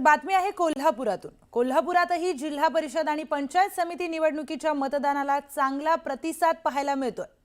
बातमी आहे कोल्हापुरातून। कोल्हापुरातही जिल्हा परिषद आणि पंचायत समिती निवडणुकीच्या मतदानाला चांगला प्रतिसाद पाहायला मिळतोय।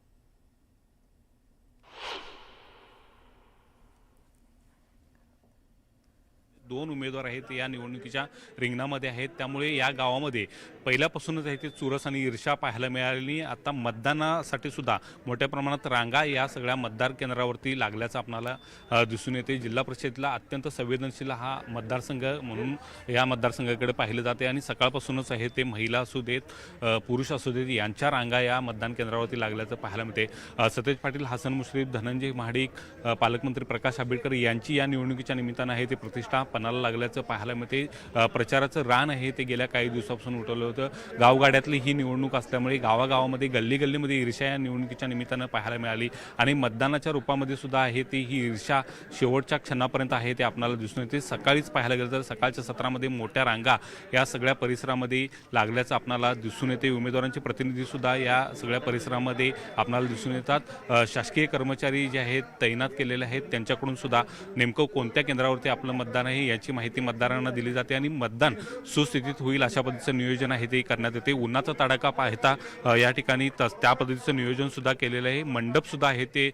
दोन उमेदवार आहेत या निवडणुकीच्या रिंगणामध्ये आहेत, त्यामुळे या गावामध्ये पहिल्यापासूनच आहे ते चुरस आणि ईर्ष्या पाहायला मिळाली। आता मतदानासाठी सुद्धा मोठ्या प्रमाणात रांगा या सगळ्या मतदार केंद्रावरती लागल्याचं आपल्याला दिसून येते। जिल्हा परिषदेला अत्यंत संवेदनशील हा मतदारसंघ म्हणून या मतदारसंघाकडे पाहिले जाते आणि सकाळपासूनच आहे ते महिला असू देत पुरुष असू देत यांच्या रांगा या मतदान केंद्रावरती लागल्याचं पाहायला मिळते। सतेज पाटील, हसन मुश्रीफ, धनंजय महाडिक, पालकमंत्री प्रकाश आंबेडकर यांची या निवडणुकीच्या निमित्तानं आहे ते प्रतिष्ठा पणाला लागल्याचं पाहायला मिळते। प्रचाराचं रान आहे ते गेल्या काही दिवसापासून उठवलं होतं। गावगाड्यातली ही निवडणूक असल्यामुळे गावागावामध्ये गल्लीगल्लीमध्ये ईर्ष्या या निवडणुकीच्या निमित्तानं पाहायला मिळाली आणि मतदानाच्या रूपामध्ये सुद्धा आहे ती ही ईर्ष्या शेवटच्या क्षणापर्यंत आहे ते आपल्याला दिसून येते। सकाळीच पाहायला गेलं तर सकाळच्या सत्रामध्ये मोठ्या रांगा या सगळ्या परिसरामध्ये लागल्याचं आपल्याला दिसून येते। उमेदवारांचे प्रतिनिधी सुद्धा या सगळ्या परिसरामध्ये आपल्याला दिसून येतात। शासकीय कर्मचारी जे आहेत तैनात केलेले आहेत त्यांच्याकडून सुद्धा नेमकं कोणत्या केंद्रावरती आपलं मतदान आहे याची माहिती मतदारांना दिली जाते आणि मतदान सुस्थितीत होईल अशा पद्धतीचं नियोजन आहे ते करण्यात येते। उन्हाचा तडाखा पाहता या ठिकाणी त्या पद्धतीचं नियोजन सुद्धा केलेलं आहे। मंडप सुद्धा आहे ते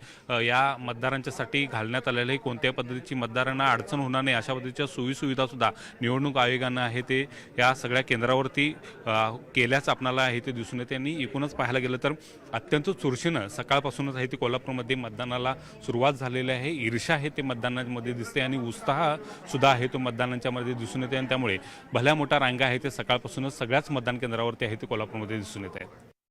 या मतदारांच्यासाठी घालण्यात आलेलं आहे। कोणत्या पद्धतीची मतदारांना अडचण होणार नाही अशा पद्धतीच्या सोयीसुविधा सुद्धा निवडणूक आयोगानं आहे ते या सगळ्या केंद्रावरती केल्याचं आपल्याला आहे ते दिसून येते। आणि एकूणच पाहायला गेलं तर अत्यंत चुरशीनं सकाळपासूनच आहे ते कोल्हापूरमध्ये मतदानाला सुरुवात झालेली आहे। ईर्ष्या आहे ते मतदानामध्ये दिसते आणि उत्साह सुद्धा आहे तो मतदानांच्या मध्ये दिसून येते आणि त्यामुळे भल्या मोठ्या रांगा आहे ते सकाळपासूनच सगळ्याच मतदान केंद्रावरती आहे ते कोल्हापूरमध्ये दिसून येत आहेत।